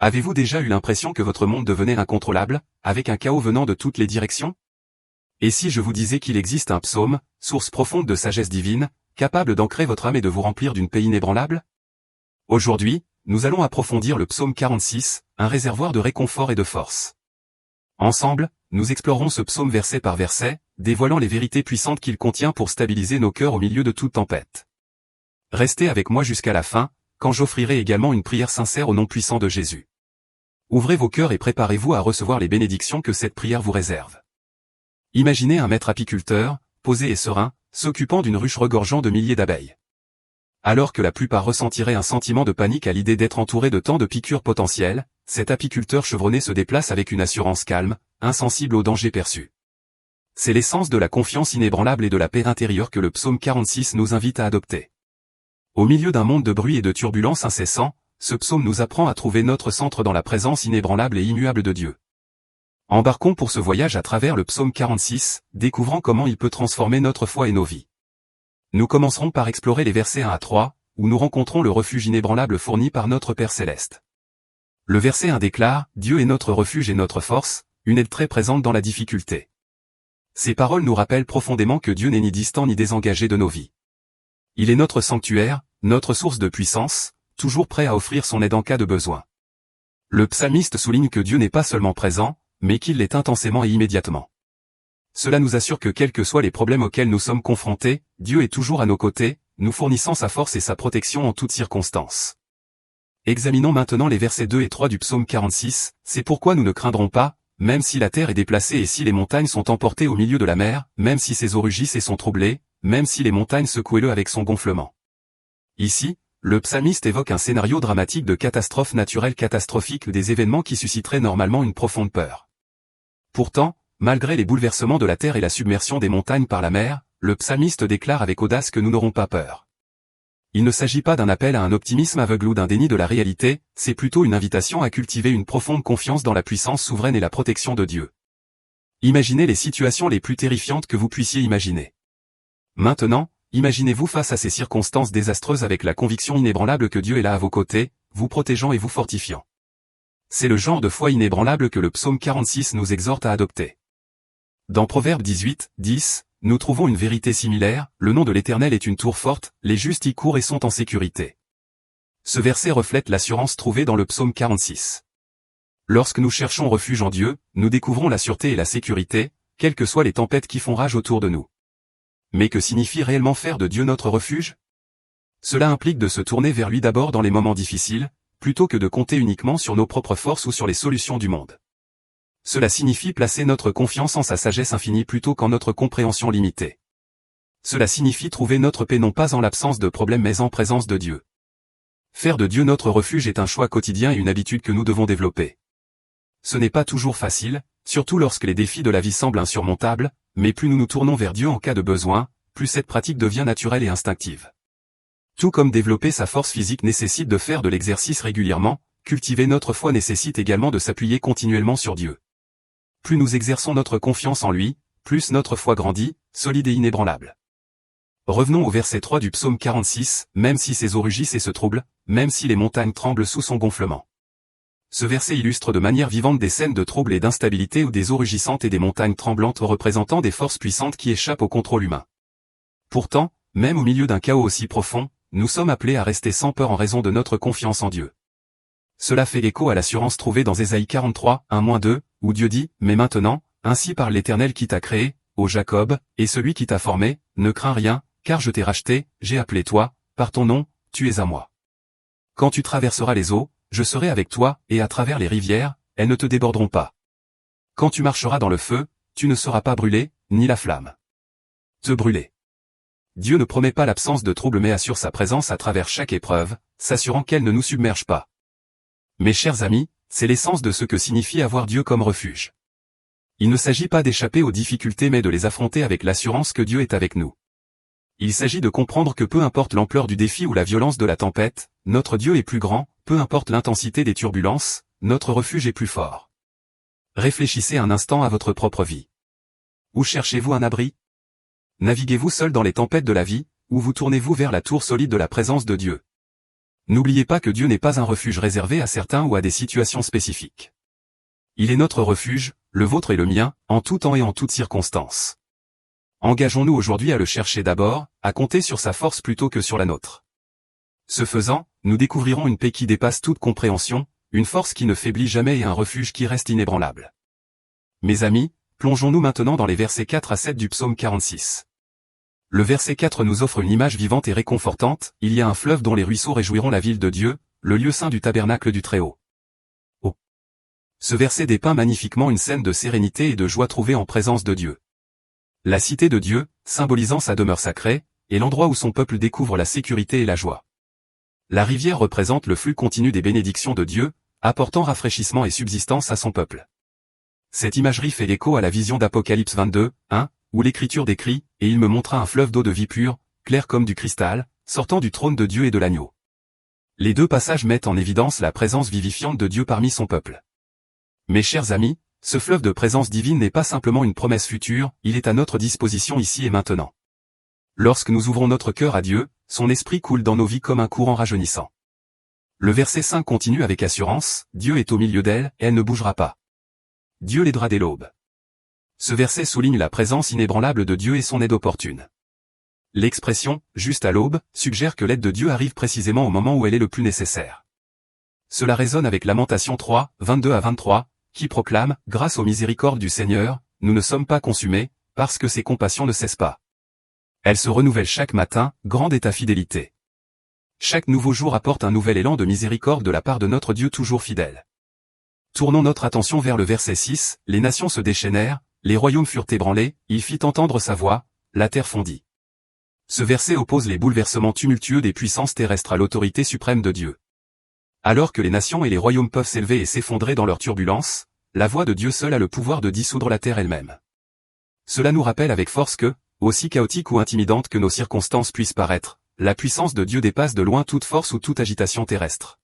Avez-vous déjà eu l'impression que votre monde devenait incontrôlable, avec un chaos venant de toutes les directions? Et si je vous disais qu'il existe un psaume, source profonde de sagesse divine, capable d'ancrer votre âme et de vous remplir d'une paix inébranlable? Aujourd'hui, nous allons approfondir le psaume 46, un réservoir de réconfort et de force. Ensemble, nous explorerons ce psaume verset par verset, dévoilant les vérités puissantes qu'il contient pour stabiliser nos cœurs au milieu de toute tempête. Restez avec moi jusqu'à la fin, quand j'offrirai également une prière sincère au nom puissant de Jésus. Ouvrez vos cœurs et préparez-vous à recevoir les bénédictions que cette prière vous réserve. Imaginez un maître apiculteur, posé et serein, s'occupant d'une ruche regorgeant de milliers d'abeilles. Alors que la plupart ressentiraient un sentiment de panique à l'idée d'être entouré de tant de piqûres potentielles, cet apiculteur chevronné se déplace avec une assurance calme, insensible aux dangers perçus. C'est l'essence de la confiance inébranlable et de la paix intérieure que le psaume 46 nous invite à adopter. Au milieu d'un monde de bruit et de turbulences incessants, ce psaume nous apprend à trouver notre centre dans la présence inébranlable et immuable de Dieu. Embarquons pour ce voyage à travers le psaume 46, découvrant comment il peut transformer notre foi et nos vies. Nous commencerons par explorer les versets 1 à 3, où nous rencontrons le refuge inébranlable fourni par notre Père Céleste. Le verset 1 déclare « Dieu est notre refuge et notre force, une aide très présente dans la difficulté ». Ces paroles nous rappellent profondément que Dieu n'est ni distant ni désengagé de nos vies. Il est notre sanctuaire, notre source de puissance, toujours prêt à offrir son aide en cas de besoin. Le psalmiste souligne que Dieu n'est pas seulement présent, mais qu'il l'est intensément et immédiatement. Cela nous assure que quels que soient les problèmes auxquels nous sommes confrontés, Dieu est toujours à nos côtés, nous fournissant sa force et sa protection en toutes circonstances. Examinons maintenant les versets 2 et 3 du psaume 46, c'est pourquoi nous ne craindrons pas, même si la terre est déplacée et si les montagnes sont emportées au milieu de la mer, même si ses eaux rugissent et sont troublées, même si les montagnes secouent-le avec son gonflement. Ici, le psalmiste évoque un scénario dramatique de catastrophe naturelle catastrophique, des événements qui susciteraient normalement une profonde peur. Pourtant, malgré les bouleversements de la terre et la submersion des montagnes par la mer, le psalmiste déclare avec audace que nous n'aurons pas peur. Il ne s'agit pas d'un appel à un optimisme aveugle ou d'un déni de la réalité, c'est plutôt une invitation à cultiver une profonde confiance dans la puissance souveraine et la protection de Dieu. Imaginez les situations les plus terrifiantes que vous puissiez imaginer. Maintenant, imaginez-vous face à ces circonstances désastreuses avec la conviction inébranlable que Dieu est là à vos côtés, vous protégeant et vous fortifiant. C'est le genre de foi inébranlable que le psaume 46 nous exhorte à adopter. Dans Proverbe 18, 10, nous trouvons une vérité similaire, le nom de l'Éternel est une tour forte, les justes y courent et sont en sécurité. Ce verset reflète l'assurance trouvée dans le psaume 46. Lorsque nous cherchons refuge en Dieu, nous découvrons la sûreté et la sécurité, quelles que soient les tempêtes qui font rage autour de nous. Mais que signifie réellement faire de Dieu notre refuge? Cela implique de se tourner vers lui d'abord dans les moments difficiles, plutôt que de compter uniquement sur nos propres forces ou sur les solutions du monde. Cela signifie placer notre confiance en sa sagesse infinie plutôt qu'en notre compréhension limitée. Cela signifie trouver notre paix non pas en l'absence de problèmes mais en présence de Dieu. Faire de Dieu notre refuge est un choix quotidien et une habitude que nous devons développer. Ce n'est pas toujours facile, surtout lorsque les défis de la vie semblent insurmontables, mais plus nous nous tournons vers Dieu en cas de besoin, plus cette pratique devient naturelle et instinctive. Tout comme développer sa force physique nécessite de faire de l'exercice régulièrement, cultiver notre foi nécessite également de s'appuyer continuellement sur Dieu. Plus nous exerçons notre confiance en lui, plus notre foi grandit, solide et inébranlable. Revenons au verset 3 du psaume 46, même si ses eaux rugissent et se troublent, même si les montagnes tremblent sous son gonflement. Ce verset illustre de manière vivante des scènes de trouble et d'instabilité où des eaux rugissantes et des montagnes tremblantes représentant des forces puissantes qui échappent au contrôle humain. Pourtant, même au milieu d'un chaos aussi profond, nous sommes appelés à rester sans peur en raison de notre confiance en Dieu. Cela fait écho à l'assurance trouvée dans Ésaïe 43, 1-2, où Dieu dit « Mais maintenant, ainsi parle l'Éternel qui t'a créé, ô Jacob, et celui qui t'a formé, ne crains rien, car je t'ai racheté, j'ai appelé toi, par ton nom, tu es à moi. Quand tu traverseras les eaux, je serai avec toi, et à travers les rivières, elles ne te déborderont pas. Quand tu marcheras dans le feu, tu ne seras pas brûlé, ni la flamme te brûler. » Dieu ne promet pas l'absence de trouble mais assure sa présence à travers chaque épreuve, s'assurant qu'elle ne nous submerge pas. Mes chers amis, c'est l'essence de ce que signifie avoir Dieu comme refuge. Il ne s'agit pas d'échapper aux difficultés mais de les affronter avec l'assurance que Dieu est avec nous. Il s'agit de comprendre que peu importe l'ampleur du défi ou la violence de la tempête, notre Dieu est plus grand, peu importe l'intensité des turbulences, notre refuge est plus fort. Réfléchissez un instant à votre propre vie. Où cherchez-vous un abri? Naviguez-vous seul dans les tempêtes de la vie, ou vous tournez-vous vers la tour solide de la présence de Dieu? N'oubliez pas que Dieu n'est pas un refuge réservé à certains ou à des situations spécifiques. Il est notre refuge, le vôtre et le mien, en tout temps et en toutes circonstances. Engageons-nous aujourd'hui à le chercher d'abord, à compter sur sa force plutôt que sur la nôtre. Ce faisant, nous découvrirons une paix qui dépasse toute compréhension, une force qui ne faiblit jamais et un refuge qui reste inébranlable. Mes amis, plongeons-nous maintenant dans les versets 4 à 7 du psaume 46. Le verset 4 nous offre une image vivante et réconfortante, il y a un fleuve dont les ruisseaux réjouiront la ville de Dieu, le lieu saint du tabernacle du Très-Haut. Oh. Ce verset dépeint magnifiquement une scène de sérénité et de joie trouvée en présence de Dieu. La cité de Dieu, symbolisant sa demeure sacrée, est l'endroit où son peuple découvre la sécurité et la joie. La rivière représente le flux continu des bénédictions de Dieu, apportant rafraîchissement et subsistance à son peuple. Cette imagerie fait écho à la vision d'Apocalypse 22, 1, où l'Écriture décrit « Et il me montra un fleuve d'eau de vie pure, clair comme du cristal, sortant du trône de Dieu et de l'agneau. » Les deux passages mettent en évidence la présence vivifiante de Dieu parmi son peuple. Mes chers amis, ce fleuve de présence divine n'est pas simplement une promesse future, il est à notre disposition ici et maintenant. Lorsque nous ouvrons notre cœur à Dieu, son esprit coule dans nos vies comme un courant rajeunissant. Le verset 5 continue avec assurance, Dieu est au milieu d'elle, et elle ne bougera pas. Dieu l'aidera dès l'aube. Ce verset souligne la présence inébranlable de Dieu et son aide opportune. L'expression « juste à l'aube » suggère que l'aide de Dieu arrive précisément au moment où elle est le plus nécessaire. Cela résonne avec Lamentation 3, 22 à 23, qui proclame « Grâce aux miséricordes du Seigneur, nous ne sommes pas consumés, parce que ses compassions ne cessent pas. Elles se renouvellent chaque matin, grande est ta fidélité. » Chaque nouveau jour apporte un nouvel élan de miséricorde de la part de notre Dieu toujours fidèle. Tournons notre attention vers le verset 6, « Les nations se déchaînèrent, les royaumes furent ébranlés, il fit entendre sa voix, la terre fondit. » Ce verset oppose les bouleversements tumultueux des puissances terrestres à l'autorité suprême de Dieu. Alors que les nations et les royaumes peuvent s'élever et s'effondrer dans leur turbulence, la voix de Dieu seul a le pouvoir de dissoudre la terre elle-même. Cela nous rappelle avec force que, aussi chaotique ou intimidante que nos circonstances puissent paraître, la puissance de Dieu dépasse de loin toute force ou toute agitation terrestre.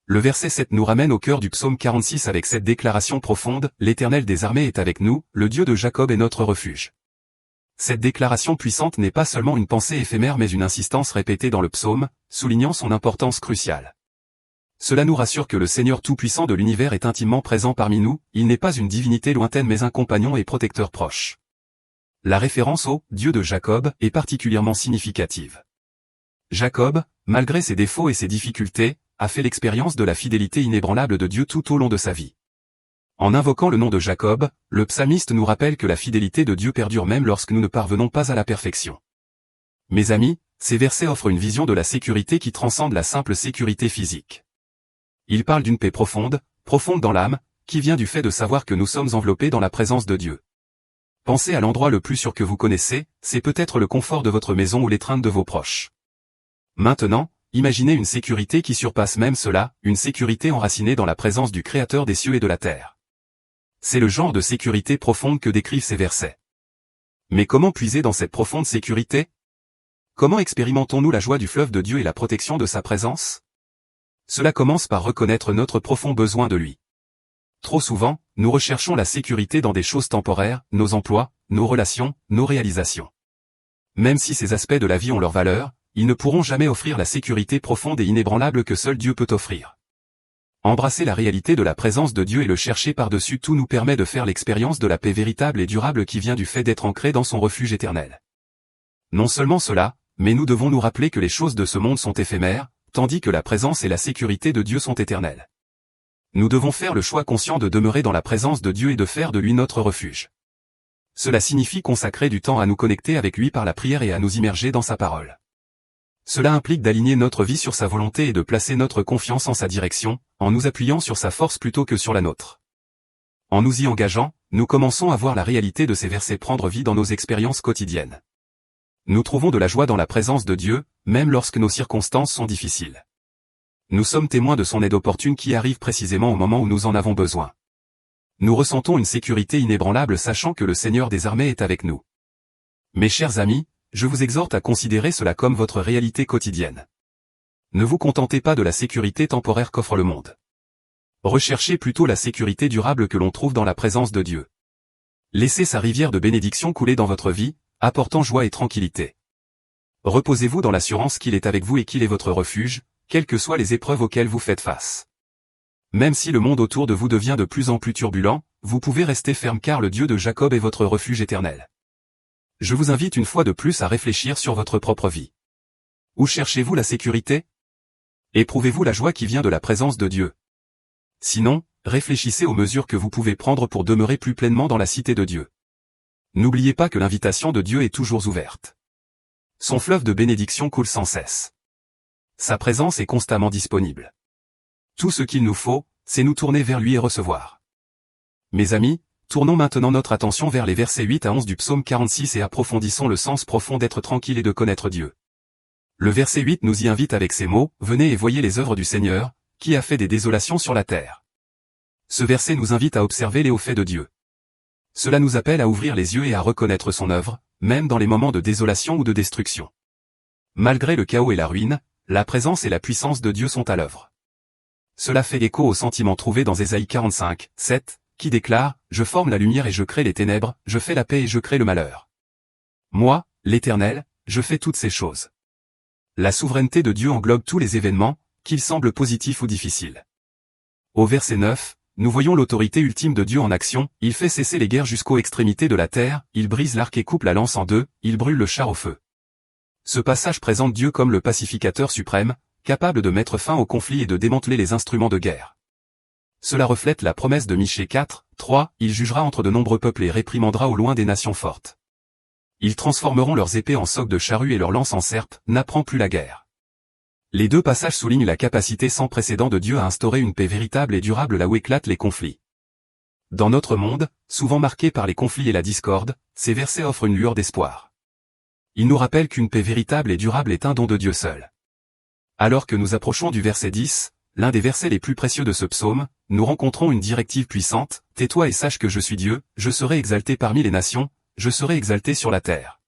Le verset 7 nous ramène au cœur du psaume 46 avec cette déclaration profonde, « L'Éternel des armées est avec nous, le Dieu de Jacob est notre refuge. » Cette déclaration puissante n'est pas seulement une pensée éphémère mais une insistance répétée dans le psaume, soulignant son importance cruciale. Cela nous rassure que le Seigneur Tout-Puissant de l'univers est intimement présent parmi nous, il n'est pas une divinité lointaine mais un compagnon et protecteur proche. La référence au « Dieu de Jacob » est particulièrement significative. Jacob, malgré ses défauts et ses difficultés, a fait l'expérience de la fidélité inébranlable de Dieu tout au long de sa vie. En invoquant le nom de Jacob, le psalmiste nous rappelle que la fidélité de Dieu perdure même lorsque nous ne parvenons pas à la perfection. Mes amis, ces versets offrent une vision de la sécurité qui transcende la simple sécurité physique. Ils parlent d'une paix profonde, profonde dans l'âme, qui vient du fait de savoir que nous sommes enveloppés dans la présence de Dieu. Pensez à l'endroit le plus sûr que vous connaissez, c'est peut-être le confort de votre maison ou l'étreinte de vos proches. Maintenant, imaginez une sécurité qui surpasse même cela, une sécurité enracinée dans la présence du Créateur des cieux et de la terre. C'est le genre de sécurité profonde que décrivent ces versets. Mais comment puiser dans cette profonde sécurité? Comment expérimentons-nous la joie du fleuve de Dieu et la protection de sa présence? Cela commence par reconnaître notre profond besoin de lui. Trop souvent, nous recherchons la sécurité dans des choses temporaires, nos emplois, nos relations, nos réalisations. Même si ces aspects de la vie ont leur valeur, ils ne pourront jamais offrir la sécurité profonde et inébranlable que seul Dieu peut offrir. Embrasser la réalité de la présence de Dieu et le chercher par-dessus tout nous permet de faire l'expérience de la paix véritable et durable qui vient du fait d'être ancré dans son refuge éternel. Non seulement cela, mais nous devons nous rappeler que les choses de ce monde sont éphémères, tandis que la présence et la sécurité de Dieu sont éternelles. Nous devons faire le choix conscient de demeurer dans la présence de Dieu et de faire de lui notre refuge. Cela signifie consacrer du temps à nous connecter avec lui par la prière et à nous immerger dans sa parole. Cela implique d'aligner notre vie sur sa volonté et de placer notre confiance en sa direction, en nous appuyant sur sa force plutôt que sur la nôtre. En nous y engageant, nous commençons à voir la réalité de ces versets prendre vie dans nos expériences quotidiennes. Nous trouvons de la joie dans la présence de Dieu, même lorsque nos circonstances sont difficiles. Nous sommes témoins de son aide opportune qui arrive précisément au moment où nous en avons besoin. Nous ressentons une sécurité inébranlable sachant que le Seigneur des armées est avec nous. Mes chers amis, je vous exhorte à considérer cela comme votre réalité quotidienne. Ne vous contentez pas de la sécurité temporaire qu'offre le monde. Recherchez plutôt la sécurité durable que l'on trouve dans la présence de Dieu. Laissez sa rivière de bénédiction couler dans votre vie, apportant joie et tranquillité. Reposez-vous dans l'assurance qu'il est avec vous et qu'il est votre refuge, quelles que soient les épreuves auxquelles vous faites face. Même si le monde autour de vous devient de plus en plus turbulent, vous pouvez rester ferme car le Dieu de Jacob est votre refuge éternel. Je vous invite une fois de plus à réfléchir sur votre propre vie. Où cherchez-vous la sécurité? Éprouvez-vous la joie qui vient de la présence de Dieu? Sinon, réfléchissez aux mesures que vous pouvez prendre pour demeurer plus pleinement dans la cité de Dieu. N'oubliez pas que l'invitation de Dieu est toujours ouverte. Son fleuve de bénédiction coule sans cesse. Sa présence est constamment disponible. Tout ce qu'il nous faut, c'est nous tourner vers lui et recevoir. Mes amis, tournons maintenant notre attention vers les versets 8 à 11 du psaume 46 et approfondissons le sens profond d'être tranquille et de connaître Dieu. Le verset 8 nous y invite avec ces mots, « Venez et voyez les œuvres du Seigneur, qui a fait des désolations sur la terre. » Ce verset nous invite à observer les hauts faits de Dieu. Cela nous appelle à ouvrir les yeux et à reconnaître son œuvre, même dans les moments de désolation ou de destruction. Malgré le chaos et la ruine, la présence et la puissance de Dieu sont à l'œuvre. Cela fait écho au sentiment trouvé dans Ésaïe 45, 7, qui déclare « Je forme la lumière et je crée les ténèbres, je fais la paix et je crée le malheur. Moi, l'Éternel, je fais toutes ces choses. » La souveraineté de Dieu englobe tous les événements, qu'ils semblent positifs ou difficiles. Au verset 9, nous voyons l'autorité ultime de Dieu en action, il fait cesser les guerres jusqu'aux extrémités de la terre, il brise l'arc et coupe la lance en deux, il brûle le char au feu. Ce passage présente Dieu comme le pacificateur suprême, capable de mettre fin aux conflits et de démanteler les instruments de guerre. Cela reflète la promesse de Michée 4, 3, il jugera entre de nombreux peuples et réprimandera au loin des nations fortes. Ils transformeront leurs épées en socs de charrue et leurs lances en serpes, n'apprend plus la guerre. Les deux passages soulignent la capacité sans précédent de Dieu à instaurer une paix véritable et durable là où éclatent les conflits. Dans notre monde, souvent marqué par les conflits et la discorde, ces versets offrent une lueur d'espoir. Ils nous rappellent qu'une paix véritable et durable est un don de Dieu seul. Alors que nous approchons du verset 10, l'un des versets les plus précieux de ce psaume, nous rencontrons une directive puissante, « Tais-toi et sache que je suis Dieu, je serai exalté parmi les nations, je serai exalté sur la terre. »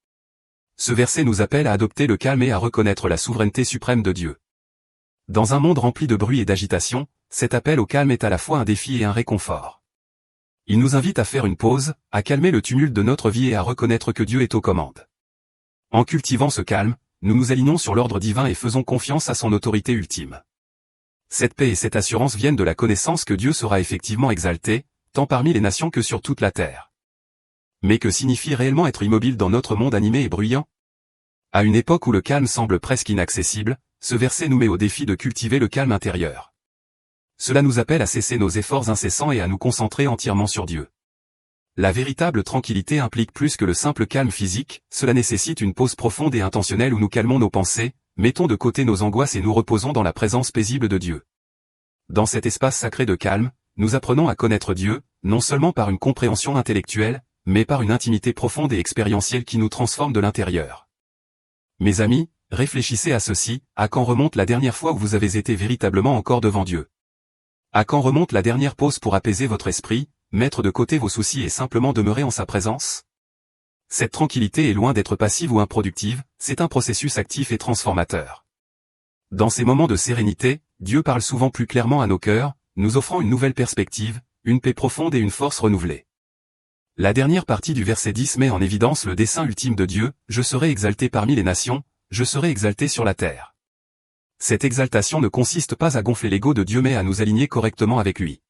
Ce verset nous appelle à adopter le calme et à reconnaître la souveraineté suprême de Dieu. Dans un monde rempli de bruit et d'agitation, cet appel au calme est à la fois un défi et un réconfort. Il nous invite à faire une pause, à calmer le tumulte de notre vie et à reconnaître que Dieu est aux commandes. En cultivant ce calme, nous nous alignons sur l'ordre divin et faisons confiance à son autorité ultime. Cette paix et cette assurance viennent de la connaissance que Dieu sera effectivement exalté, tant parmi les nations que sur toute la terre. Mais que signifie réellement être immobile dans notre monde animé et bruyant? À une époque où le calme semble presque inaccessible, ce verset nous met au défi de cultiver le calme intérieur. Cela nous appelle à cesser nos efforts incessants et à nous concentrer entièrement sur Dieu. La véritable tranquillité implique plus que le simple calme physique, cela nécessite une pause profonde et intentionnelle où nous calmons nos pensées, mettons de côté nos angoisses et nous reposons dans la présence paisible de Dieu. Dans cet espace sacré de calme, nous apprenons à connaître Dieu, non seulement par une compréhension intellectuelle, mais par une intimité profonde et expérientielle qui nous transforme de l'intérieur. Mes amis, réfléchissez à ceci, à quand remonte la dernière fois où vous avez été véritablement encore devant Dieu? À quand remonte la dernière pause pour apaiser votre esprit, mettre de côté vos soucis et simplement demeurer en sa présence? Cette tranquillité est loin d'être passive ou improductive, c'est un processus actif et transformateur. Dans ces moments de sérénité, Dieu parle souvent plus clairement à nos cœurs, nous offrant une nouvelle perspective, une paix profonde et une force renouvelée. La dernière partie du verset 10 met en évidence le dessein ultime de Dieu, « Je serai exalté parmi les nations, je serai exalté sur la terre. » Cette exaltation ne consiste pas à gonfler l'ego de Dieu mais à nous aligner correctement avec lui.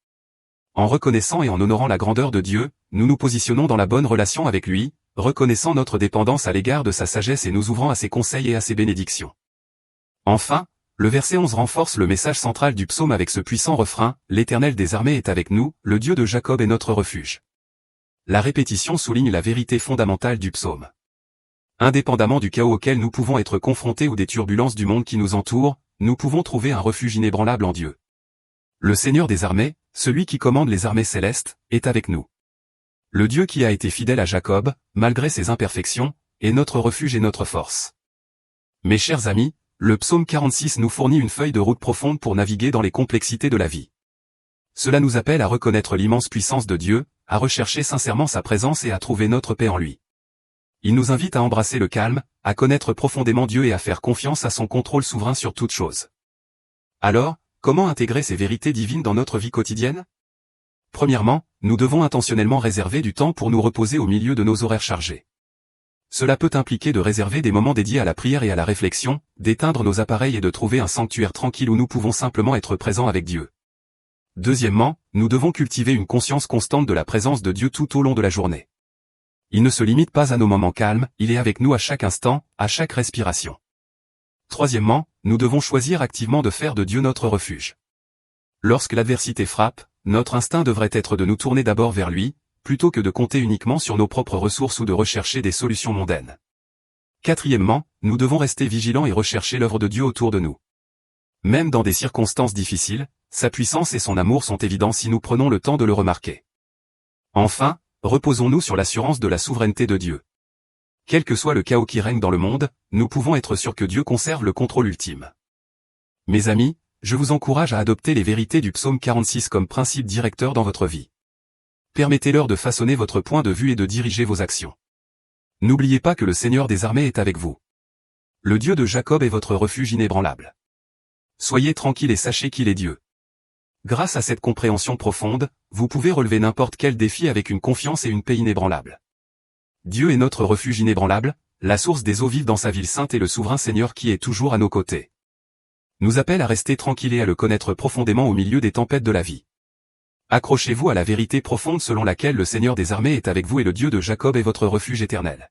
En reconnaissant et en honorant la grandeur de Dieu, nous nous positionnons dans la bonne relation avec lui, reconnaissant notre dépendance à l'égard de sa sagesse et nous ouvrant à ses conseils et à ses bénédictions. Enfin, le verset 11 renforce le message central du psaume avec ce puissant refrain, « L'Éternel des armées est avec nous, le Dieu de Jacob est notre refuge. » La répétition souligne la vérité fondamentale du psaume. Indépendamment du chaos auquel nous pouvons être confrontés ou des turbulences du monde qui nous entoure, nous pouvons trouver un refuge inébranlable en Dieu. Le Seigneur des armées, celui qui commande les armées célestes, est avec nous. Le Dieu qui a été fidèle à Jacob, malgré ses imperfections, est notre refuge et notre force. Mes chers amis, le psaume 46 nous fournit une feuille de route profonde pour naviguer dans les complexités de la vie. Cela nous appelle à reconnaître l'immense puissance de Dieu, à rechercher sincèrement sa présence et à trouver notre paix en lui. Il nous invite à embrasser le calme, à connaître profondément Dieu et à faire confiance à son contrôle souverain sur toute chose. Alors, comment intégrer ces vérités divines dans notre vie quotidienne? Premièrement, nous devons intentionnellement réserver du temps pour nous reposer au milieu de nos horaires chargés. Cela peut impliquer de réserver des moments dédiés à la prière et à la réflexion, d'éteindre nos appareils et de trouver un sanctuaire tranquille où nous pouvons simplement être présents avec Dieu. Deuxièmement, nous devons cultiver une conscience constante de la présence de Dieu tout au long de la journée. Il ne se limite pas à nos moments calmes, il est avec nous à chaque instant, à chaque respiration. Troisièmement, nous devons choisir activement de faire de Dieu notre refuge. Lorsque l'adversité frappe, notre instinct devrait être de nous tourner d'abord vers lui, plutôt que de compter uniquement sur nos propres ressources ou de rechercher des solutions mondaines. Quatrièmement, nous devons rester vigilants et rechercher l'œuvre de Dieu autour de nous. Même dans des circonstances difficiles, sa puissance et son amour sont évidents si nous prenons le temps de le remarquer. Enfin, reposons-nous sur l'assurance de la souveraineté de Dieu. Quel que soit le chaos qui règne dans le monde, nous pouvons être sûrs que Dieu conserve le contrôle ultime. Mes amis, je vous encourage à adopter les vérités du psaume 46 comme principe directeur dans votre vie. Permettez-leur de façonner votre point de vue et de diriger vos actions. N'oubliez pas que le Seigneur des armées est avec vous. Le Dieu de Jacob est votre refuge inébranlable. Soyez tranquille et sachez qu'il est Dieu. Grâce à cette compréhension profonde, vous pouvez relever n'importe quel défi avec une confiance et une paix inébranlables. Dieu est notre refuge inébranlable, la source des eaux vives dans sa ville sainte et le souverain Seigneur qui est toujours à nos côtés. Nous appelle à rester tranquille et à le connaître profondément au milieu des tempêtes de la vie. Accrochez-vous à la vérité profonde selon laquelle le Seigneur des armées est avec vous et le Dieu de Jacob est votre refuge éternel.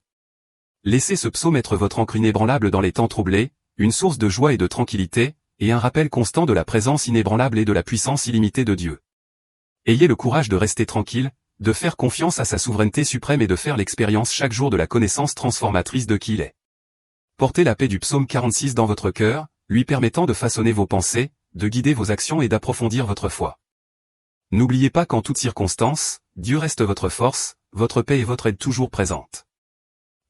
Laissez ce psaume être votre ancre inébranlable dans les temps troublés, une source de joie et de tranquillité, et un rappel constant de la présence inébranlable et de la puissance illimitée de Dieu. Ayez le courage de rester tranquille, de faire confiance à sa souveraineté suprême et de faire l'expérience chaque jour de la connaissance transformatrice de qui il est. Portez la paix du psaume 46 dans votre cœur, lui permettant de façonner vos pensées, de guider vos actions et d'approfondir votre foi. N'oubliez pas qu'en toutes circonstances, Dieu reste votre force, votre paix et votre aide toujours présente.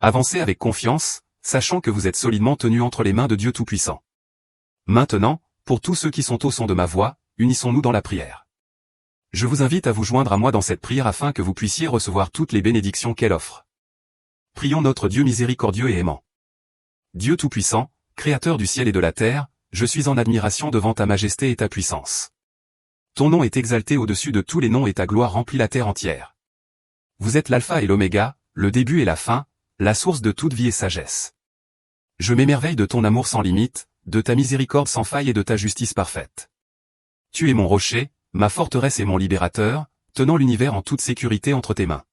Avancez avec confiance, sachant que vous êtes solidement tenu entre les mains de Dieu Tout-Puissant. Maintenant, pour tous ceux qui sont au son de ma voix, unissons-nous dans la prière. Je vous invite à vous joindre à moi dans cette prière afin que vous puissiez recevoir toutes les bénédictions qu'elle offre. Prions notre Dieu miséricordieux et aimant. Dieu Tout-Puissant, Créateur du ciel et de la terre, je suis en admiration devant ta majesté et ta puissance. Ton nom est exalté au-dessus de tous les noms et ta gloire remplit la terre entière. Vous êtes l'alpha et l'oméga, le début et la fin, la source de toute vie et sagesse. Je m'émerveille de ton amour sans limite, de ta miséricorde sans faille et de ta justice parfaite. Tu es mon rocher, ma forteresse et mon libérateur, tenant l'univers en toute sécurité entre tes mains.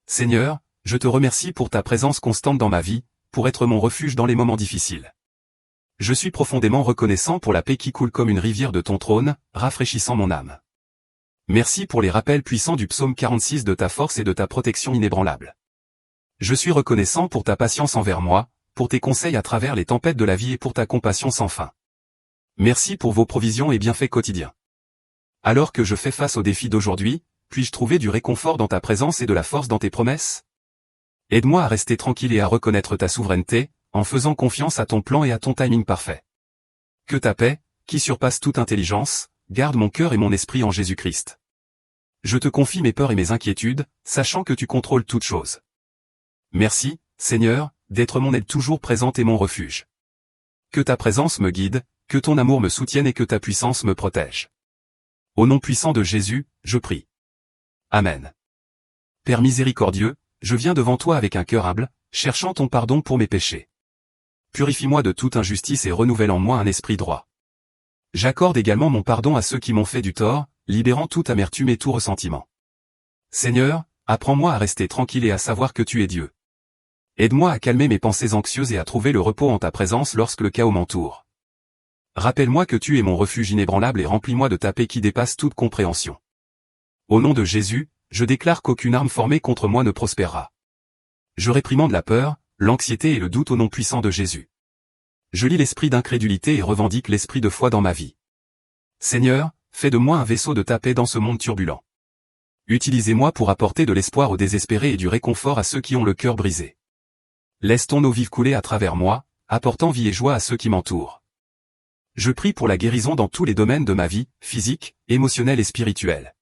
Seigneur, je te remercie pour ta présence constante dans ma vie, pour être mon refuge dans les moments difficiles. Je suis profondément reconnaissant pour la paix qui coule comme une rivière de ton trône, rafraîchissant mon âme. Merci pour les rappels puissants du psaume 46 de ta force et de ta protection inébranlable. Je suis reconnaissant pour ta patience envers moi, pour tes conseils à travers les tempêtes de la vie et pour ta compassion sans fin. Merci pour vos provisions et bienfaits quotidiens. Alors que je fais face aux défis d'aujourd'hui, puis-je trouver du réconfort dans ta présence et de la force dans tes promesses? Aide-moi à rester tranquille et à reconnaître ta souveraineté, en faisant confiance à ton plan et à ton timing parfait. Que ta paix, qui surpasse toute intelligence, garde mon cœur et mon esprit en Jésus-Christ. Je te confie mes peurs et mes inquiétudes, sachant que tu contrôles toutes choses. Merci, Seigneur, d'être mon aide toujours présente et mon refuge. Que ta présence me guide, que ton amour me soutienne et que ta puissance me protège. Au nom puissant de Jésus, je prie. Amen. Père miséricordieux, je viens devant toi avec un cœur humble, cherchant ton pardon pour mes péchés. Purifie-moi de toute injustice et renouvelle en moi un esprit droit. J'accorde également mon pardon à ceux qui m'ont fait du tort, libérant toute amertume et tout ressentiment. Seigneur, apprends-moi à rester tranquille et à savoir que tu es Dieu. Aide-moi à calmer mes pensées anxieuses et à trouver le repos en ta présence lorsque le chaos m'entoure. Rappelle-moi que tu es mon refuge inébranlable et remplis-moi de ta paix qui dépasse toute compréhension. Au nom de Jésus, je déclare qu'aucune arme formée contre moi ne prospérera. Je réprimande la peur, l'anxiété et le doute au nom puissant de Jésus. Je lis l'esprit d'incrédulité et revendique l'esprit de foi dans ma vie. Seigneur, fais de moi un vaisseau de ta paix dans ce monde turbulent. Utilisez-moi pour apporter de l'espoir aux désespérés et du réconfort à ceux qui ont le cœur brisé. Laisse ton eau vive couler à travers moi, apportant vie et joie à ceux qui m'entourent. Je prie pour la guérison dans tous les domaines de ma vie, physique, émotionnelle et spirituelle.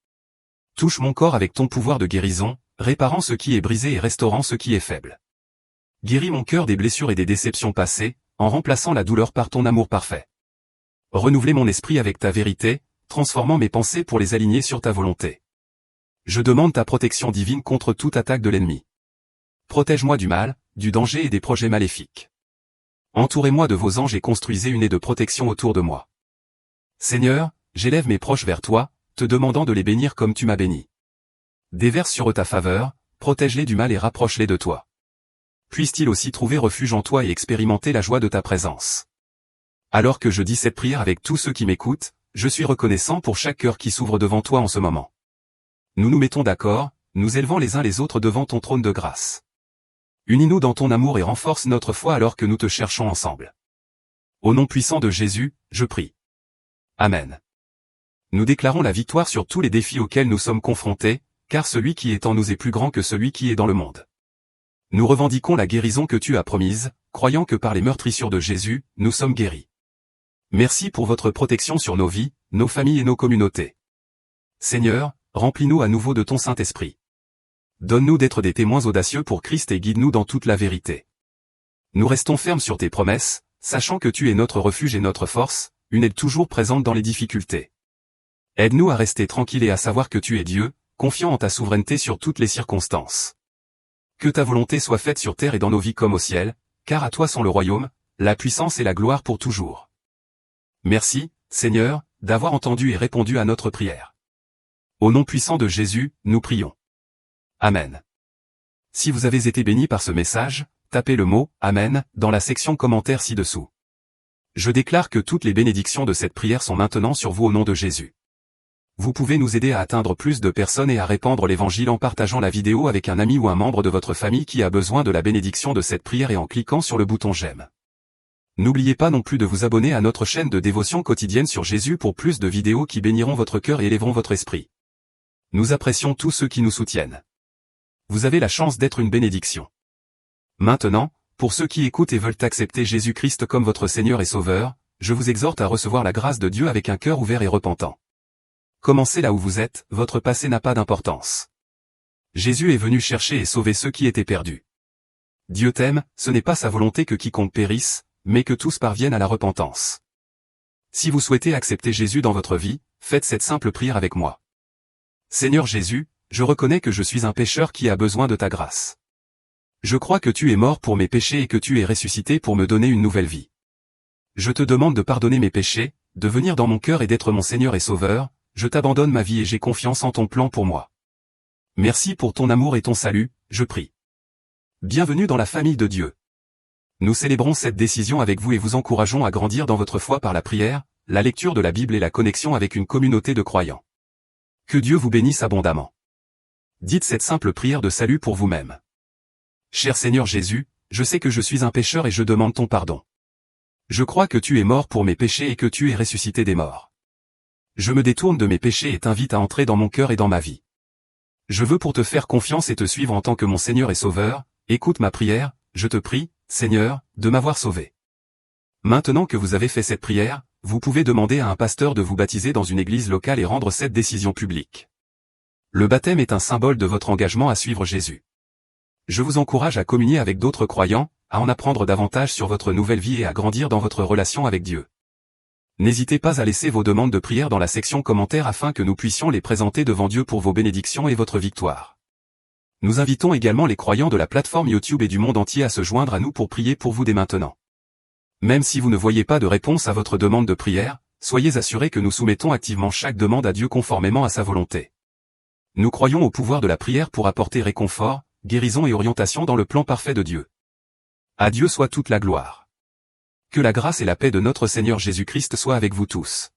Touche mon corps avec ton pouvoir de guérison, réparant ce qui est brisé et restaurant ce qui est faible. Guéris mon cœur des blessures et des déceptions passées, en remplaçant la douleur par ton amour parfait. Renouvelez mon esprit avec ta vérité, transformant mes pensées pour les aligner sur ta volonté. Je demande ta protection divine contre toute attaque de l'ennemi. Protège-moi du mal, du danger et des projets maléfiques. Entourez-moi de vos anges et construisez une haie de protection autour de moi. Seigneur, j'élève mes proches vers toi, te demandant de les bénir comme tu m'as béni. Déverse sur eux ta faveur, protège-les du mal et rapproche-les de toi. Puissent-ils aussi trouver refuge en toi et expérimenter la joie de ta présence. Alors que je dis cette prière avec tous ceux qui m'écoutent, je suis reconnaissant pour chaque cœur qui s'ouvre devant toi en ce moment. Nous nous mettons d'accord, nous élevant les uns les autres devant ton trône de grâce. Unis-nous dans ton amour et renforce notre foi alors que nous te cherchons ensemble. Au nom puissant de Jésus, je prie. Amen. Nous déclarons la victoire sur tous les défis auxquels nous sommes confrontés, car celui qui est en nous est plus grand que celui qui est dans le monde. Nous revendiquons la guérison que tu as promise, croyant que par les meurtrissures de Jésus, nous sommes guéris. Merci pour votre protection sur nos vies, nos familles et nos communautés. Seigneur, remplis-nous à nouveau de ton Saint-Esprit. Donne-nous d'être des témoins audacieux pour Christ et guide-nous dans toute la vérité. Nous restons fermes sur tes promesses, sachant que tu es notre refuge et notre force, une aide toujours présente dans les difficultés. Aide-nous à rester tranquilles et à savoir que tu es Dieu, confiant en ta souveraineté sur toutes les circonstances. Que ta volonté soit faite sur terre et dans nos vies comme au ciel, car à toi sont le royaume, la puissance et la gloire pour toujours. Merci, Seigneur, d'avoir entendu et répondu à notre prière. Au nom puissant de Jésus, nous prions. Amen. Si vous avez été béni par ce message, tapez le mot « Amen » dans la section commentaires ci-dessous. Je déclare que toutes les bénédictions de cette prière sont maintenant sur vous au nom de Jésus. Vous pouvez nous aider à atteindre plus de personnes et à répandre l'évangile en partageant la vidéo avec un ami ou un membre de votre famille qui a besoin de la bénédiction de cette prière et en cliquant sur le bouton j'aime. N'oubliez pas non plus de vous abonner à notre chaîne de dévotion quotidienne sur Jésus pour plus de vidéos qui béniront votre cœur et élèveront votre esprit. Nous apprécions tous ceux qui nous soutiennent. Vous avez la chance d'être une bénédiction. Maintenant, pour ceux qui écoutent et veulent accepter Jésus-Christ comme votre Seigneur et Sauveur, je vous exhorte à recevoir la grâce de Dieu avec un cœur ouvert et repentant. Commencez là où vous êtes, votre passé n'a pas d'importance. Jésus est venu chercher et sauver ceux qui étaient perdus. Dieu t'aime, ce n'est pas sa volonté que quiconque périsse, mais que tous parviennent à la repentance. Si vous souhaitez accepter Jésus dans votre vie, faites cette simple prière avec moi. Seigneur Jésus, je reconnais que je suis un pécheur qui a besoin de ta grâce. Je crois que tu es mort pour mes péchés et que tu es ressuscité pour me donner une nouvelle vie. Je te demande de pardonner mes péchés, de venir dans mon cœur et d'être mon Seigneur et Sauveur, je t'abandonne ma vie et j'ai confiance en ton plan pour moi. Merci pour ton amour et ton salut, je prie. Bienvenue dans la famille de Dieu. Nous célébrons cette décision avec vous et vous encourageons à grandir dans votre foi par la prière, la lecture de la Bible et la connexion avec une communauté de croyants. Que Dieu vous bénisse abondamment. Dites cette simple prière de salut pour vous-même. Cher Seigneur Jésus, je sais que je suis un pécheur et je demande ton pardon. Je crois que tu es mort pour mes péchés et que tu es ressuscité des morts. Je me détourne de mes péchés et t'invite à entrer dans mon cœur et dans ma vie. Je veux pour te faire confiance et te suivre en tant que mon Seigneur et Sauveur, écoute ma prière, je te prie, Seigneur, de m'avoir sauvé. Maintenant que vous avez fait cette prière, vous pouvez demander à un pasteur de vous baptiser dans une église locale et rendre cette décision publique. Le baptême est un symbole de votre engagement à suivre Jésus. Je vous encourage à communier avec d'autres croyants, à en apprendre davantage sur votre nouvelle vie et à grandir dans votre relation avec Dieu. N'hésitez pas à laisser vos demandes de prière dans la section commentaires afin que nous puissions les présenter devant Dieu pour vos bénédictions et votre victoire. Nous invitons également les croyants de la plateforme YouTube et du monde entier à se joindre à nous pour prier pour vous dès maintenant. Même si vous ne voyez pas de réponse à votre demande de prière, soyez assurés que nous soumettons activement chaque demande à Dieu conformément à sa volonté. Nous croyons au pouvoir de la prière pour apporter réconfort, guérison et orientation dans le plan parfait de Dieu. À Dieu soit toute la gloire. Que la grâce et la paix de notre Seigneur Jésus-Christ soient avec vous tous.